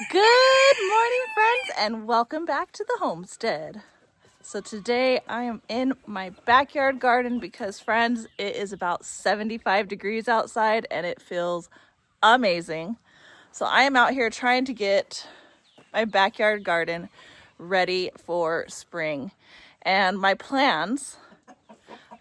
Good morning, friends, and welcome back to the homestead. So today I am in my backyard garden because, friends, it is about 75 degrees outside and it feels amazing. So I am out here trying to get my backyard garden ready for spring. And my plans,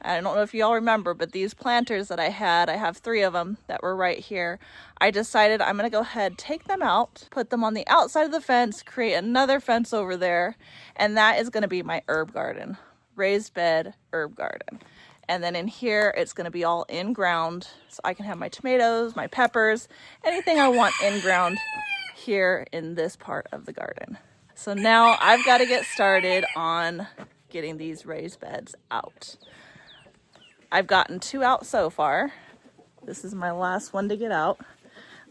I don't know if you all remember, but these planters that I have 3 of them that were right here. I decided I'm gonna go ahead, take them out, put them on the outside of the fence, create another fence over there, and that is gonna be my herb garden, raised bed herb garden. And then in here, it's gonna be all in ground, so I can have my tomatoes, my peppers, anything I want in ground here in this part of the garden. So now I've got to get started on getting these raised beds out. I've gotten 2 out so far. This is my last one to get out.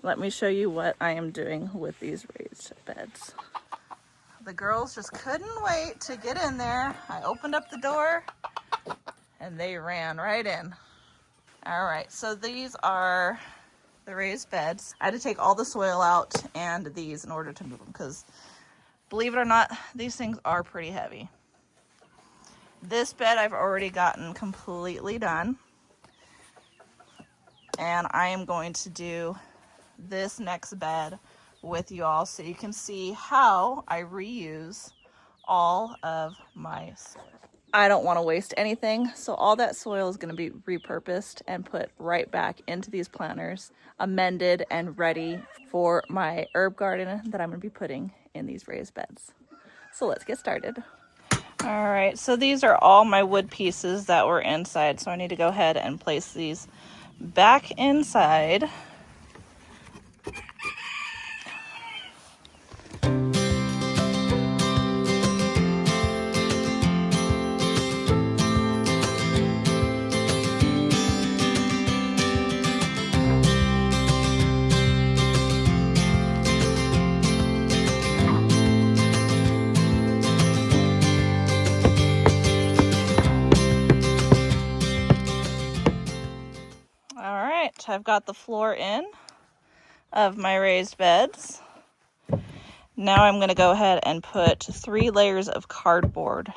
Let me show you what I am doing with these raised beds. The girls just couldn't wait to get in there. I opened up the door and they ran right in. All right, so these are the raised beds. I had to take all the soil out and these in order to move them because, believe it or not, these things are pretty heavy. This bed I've already gotten completely done. And I am going to do this next bed with you all so you can see how I reuse all of my soil. I don't want to waste anything, so all that soil is going to be repurposed and put right back into these planters, amended and ready for my herb garden that I'm going to be putting in these raised beds. So let's get started. All right, so these are all my wood pieces that were inside, so I need to go ahead and place these back inside. I've got the floor in of my raised beds. Now I'm going to go ahead and put 3 layers of cardboard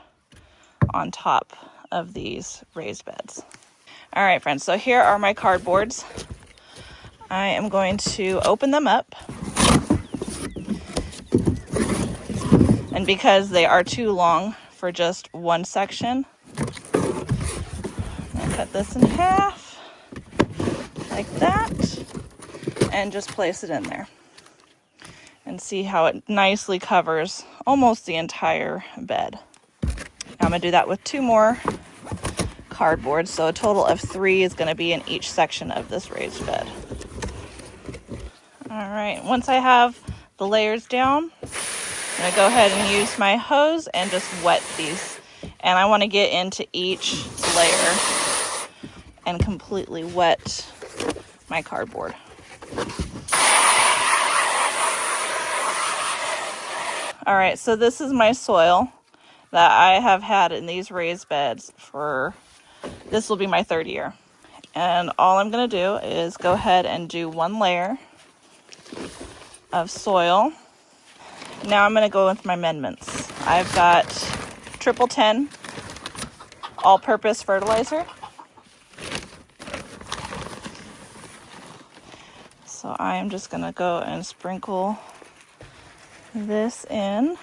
on top of these raised beds. All right, friends, so here are my cardboards. I am going to open them up. And because they are too long for just one section, I'm going to cut this in half. Like that, and just place it in there and see how it nicely covers almost the entire bed. I'm gonna do that with 2 more cardboard, so a total of 3 is going to be in each section of this raised bed. All right, once I have the layers down, I'm gonna go ahead and use my hose and just wet these, and I want to get into each layer and completely wet my cardboard. All right, so this is my soil that I have had in these raised beds for, this will be my 3rd year. And all I'm gonna do is go ahead and do 1 layer of soil. Now I'm gonna go with my amendments. I've got 1010 all-purpose fertilizer. So I am just going to go and sprinkle this in.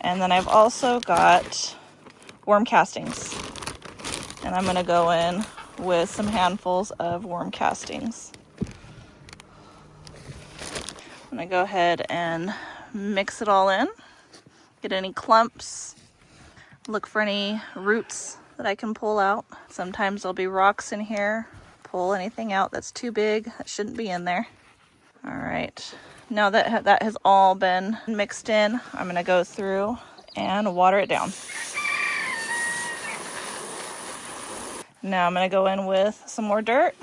And then I've also got worm castings. And I'm going to go in with some handfuls of worm castings. I'm going to go ahead and mix it all in. Get any clumps. Look for any roots that I can pull out. Sometimes there'll be rocks in here. Pull anything out that's too big, that shouldn't be in there. All right, now that that has all been mixed in, I'm gonna go through and water it down. Now I'm gonna go in with some more dirt,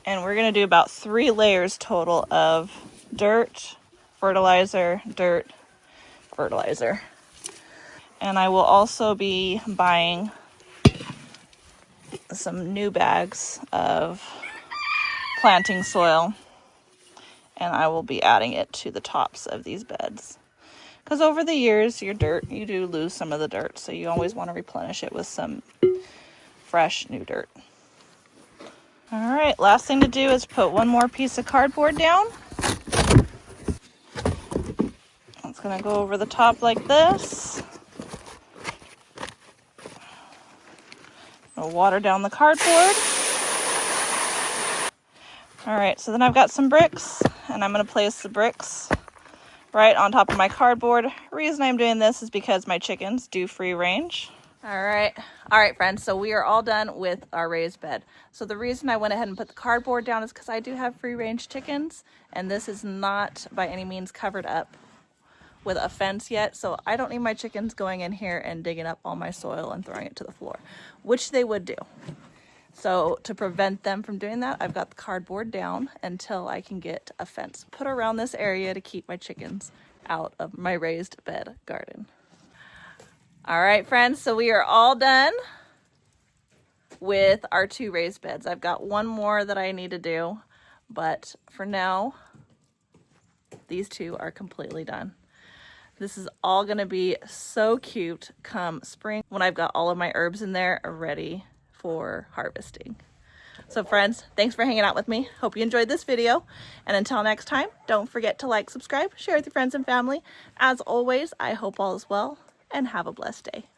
and we're gonna do about 3 layers total of dirt, fertilizer, dirt, fertilizer. And I will also be buying some new bags of planting soil, and I will be adding it to the tops of these beds. Because over the years, your dirt, you do lose some of the dirt, so you always want to replenish it with some fresh new dirt. All right, last thing to do is put one more piece of cardboard down. It's gonna go over the top like this. I'll water down the cardboard. All right, so then I've got some bricks, and I'm gonna place the bricks right on top of my cardboard. Reason I'm doing this is because my chickens do free range. All right, friends, so we are all done with our raised bed. So the reason I went ahead and put the cardboard down is because I do have free range chickens, and this is not by any means covered up with a fence yet, so I don't need my chickens going in here and digging up all my soil and throwing it to the floor, which they would do. So to prevent them from doing that, I've got the cardboard down until I can get a fence put around this area to keep my chickens out of my raised bed garden. All right, friends, so we are all done with our 2 raised beds. I've got one more that I need to do, but for now, these 2 are completely done. This is all gonna be so cute come spring when I've got all of my herbs in there ready for harvesting. So friends, thanks for hanging out with me. Hope you enjoyed this video. And until next time, don't forget to like, subscribe, share with your friends and family. As always, I hope all is well and have a blessed day.